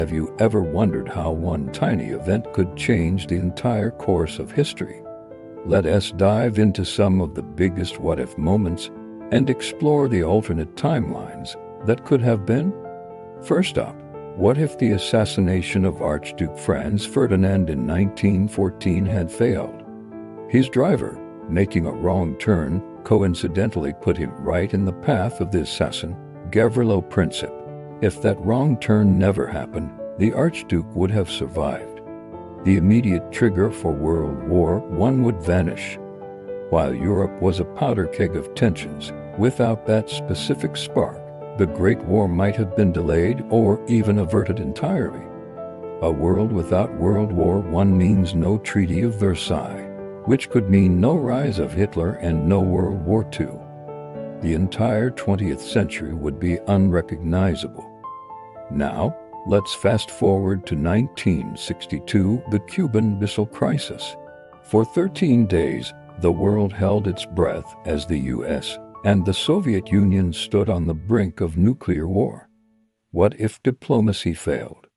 Have you ever wondered how one tiny event could change the entire course of history? Let us dive into some of the biggest what-if moments and explore the alternate timelines that could have been. First up, what if the assassination of Archduke Franz Ferdinand in 1914 had failed? His driver, making a wrong turn, coincidentally put him right in the path of the assassin, Gavrilo Princip. If that wrong turn never happened, the Archduke would have survived. The immediate trigger for World War I would vanish. While Europe was a powder keg of tensions, without that specific spark, the Great War might have been delayed or even averted entirely. A world without World War I means no Treaty of Versailles, which could mean no rise of Hitler and no World War II. The entire 20th century would be unrecognizable. Now, let's fast forward to 1962, the Cuban Missile Crisis. For 13 days, the world held its breath as the US and the Soviet Union stood on the brink of nuclear war. What if diplomacy failed?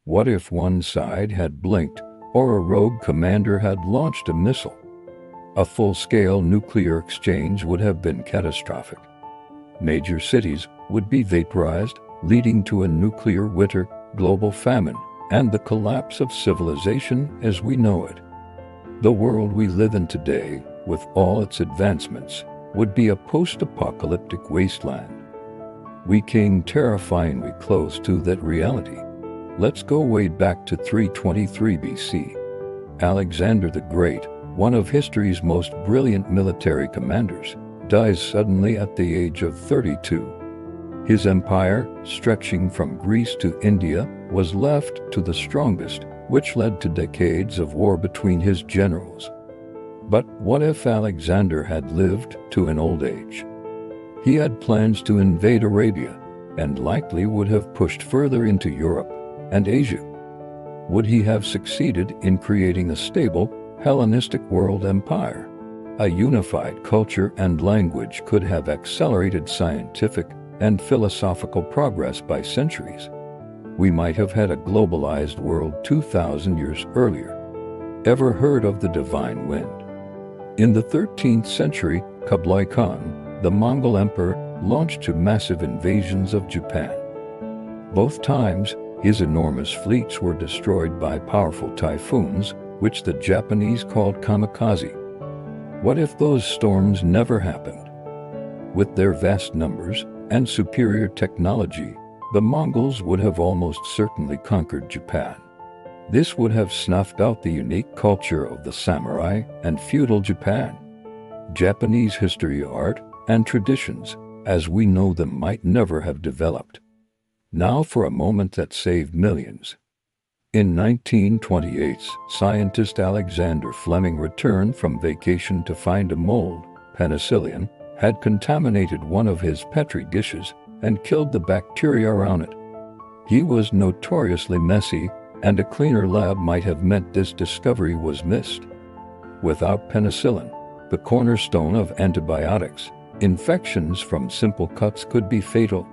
What if one side had blinked or a rogue commander had launched a missile? A full-scale nuclear exchange would have been catastrophic. Major cities would be vaporized, leading to a nuclear winter, global famine, and the collapse of civilization as we know it. The world we live in today, with all its advancements, would be a post-apocalyptic wasteland. We came terrifyingly close to that reality. Let's go way back to 323 BC. Alexander the Great, one of history's most brilliant military commanders, dies suddenly at the age of 32. His empire, stretching from Greece to India, was left to the strongest, which led to decades of war between his generals. But what if Alexander had lived to an old age? He had plans to invade Arabia, and likely would have pushed further into Europe and Asia. Would he have succeeded in creating a stable, Hellenistic world empire? A unified culture and language could have accelerated scientific and philosophical progress by centuries. We might have had a globalized world 2,000 years earlier. Ever heard of the divine wind? In the 13th century, Kublai Khan, the Mongol emperor, launched two massive invasions of Japan. Both times, his enormous fleets were destroyed by powerful typhoons, which the Japanese called kamikaze. What if those storms never happened? With their vast numbers and superior technology, the Mongols would have almost certainly conquered Japan. This would have snuffed out the unique culture of the samurai and feudal Japan. Japanese history, art, and traditions, as we know them, might never have developed. Now for a moment that saved millions. In 1928, scientist Alexander Fleming returned from vacation to find a mold, penicillin, had contaminated one of his petri dishes and killed the bacteria around it. He was notoriously messy, and a cleaner lab might have meant this discovery was missed. Without penicillin, the cornerstone of antibiotics, infections from simple cuts could be fatal.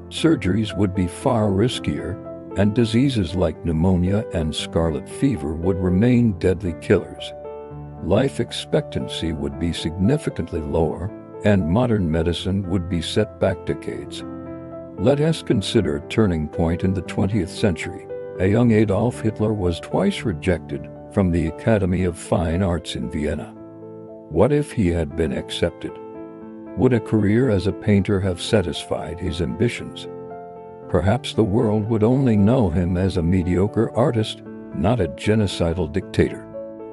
Surgeries would be far riskier, and diseases like pneumonia and scarlet fever would remain deadly killers. Life expectancy would be significantly lower, and modern medicine would be set back decades. Let us consider a turning point in the 20th century. A young Adolf Hitler was twice rejected from the Academy of Fine Arts in Vienna. What if he had been accepted? Would a career as a painter have satisfied his ambitions? Perhaps the world would only know him as a mediocre artist, not a genocidal dictator.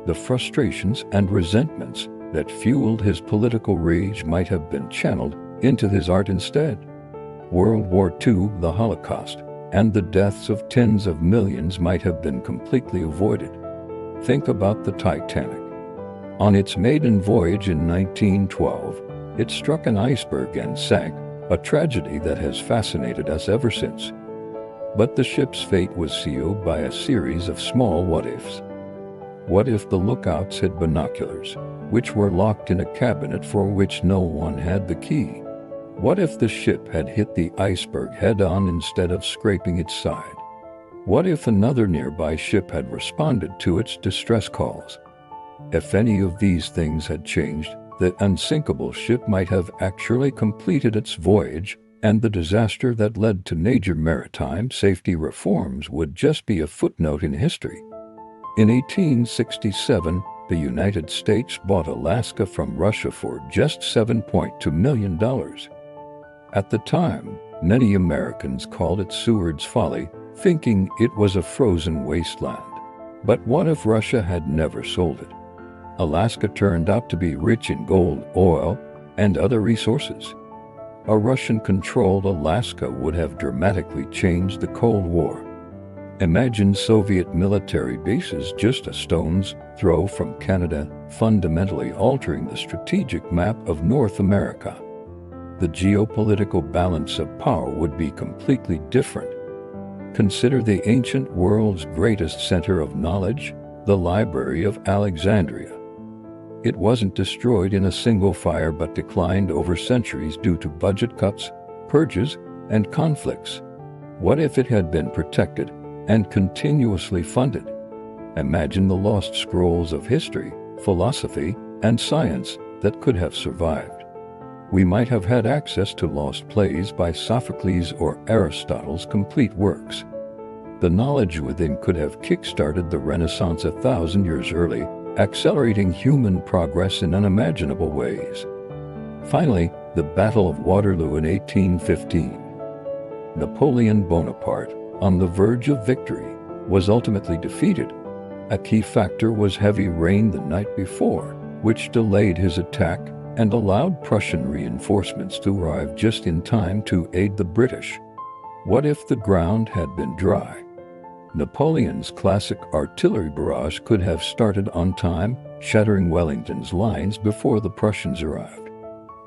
The frustrations and resentments that fueled his political rage might have been channeled into his art instead. World War II, the Holocaust, and the deaths of tens of millions might have been completely avoided. Think about the Titanic. On its maiden voyage in 1912, it struck an iceberg and sank, a tragedy that has fascinated us ever since. But the ship's fate was sealed by a series of small what-ifs. What if the lookouts had binoculars, which were locked in a cabinet for which no one had the key? What if the ship had hit the iceberg head-on instead of scraping its side? What if another nearby ship had responded to its distress calls? If any of these things had changed, the unsinkable ship might have actually completed its voyage, and the disaster that led to major maritime safety reforms would just be a footnote in history. In 1867, the United States bought Alaska from Russia for just $7.2 million. At the time, many Americans called it Seward's folly, thinking it was a frozen wasteland. But what if Russia had never sold it? Alaska turned out to be rich in gold, oil, and other resources. A Russian-controlled Alaska would have dramatically changed the Cold War. Imagine Soviet military bases just a stone's throw from Canada, fundamentally altering the strategic map of North America. The geopolitical balance of power would be completely different. Consider the ancient world's greatest center of knowledge, the Library of Alexandria. It wasn't destroyed in a single fire but declined over centuries due to budget cuts, purges, and conflicts. What if it had been protected and continuously funded? Imagine the lost scrolls of history, philosophy, and science that could have survived. We might have had access to lost plays by Sophocles or Aristotle's complete works. The knowledge within could have kick-started the Renaissance 1,000 years early, accelerating human progress in unimaginable ways. Finally, the Battle of Waterloo in 1815. Napoleon Bonaparte, on the verge of victory, was ultimately defeated. A key factor was heavy rain the night before, which delayed his attack and allowed Prussian reinforcements to arrive just in time to aid the British. What if the ground had been dry? Napoleon's classic artillery barrage could have started on time, shattering Wellington's lines before the Prussians arrived.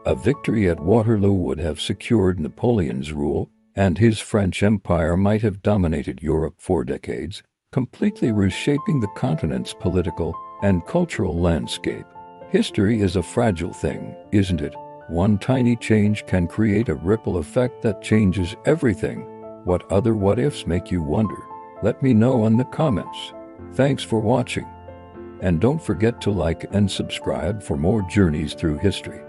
A victory at Waterloo would have secured Napoleon's rule, and his French Empire might have dominated Europe for decades, completely reshaping the continent's political and cultural landscape. History is a fragile thing, isn't it? One tiny change can create a ripple effect that changes everything. What other what-ifs make you wonder? Let me know in the comments. Thanks for watching. And don't forget to like and subscribe for more journeys through history.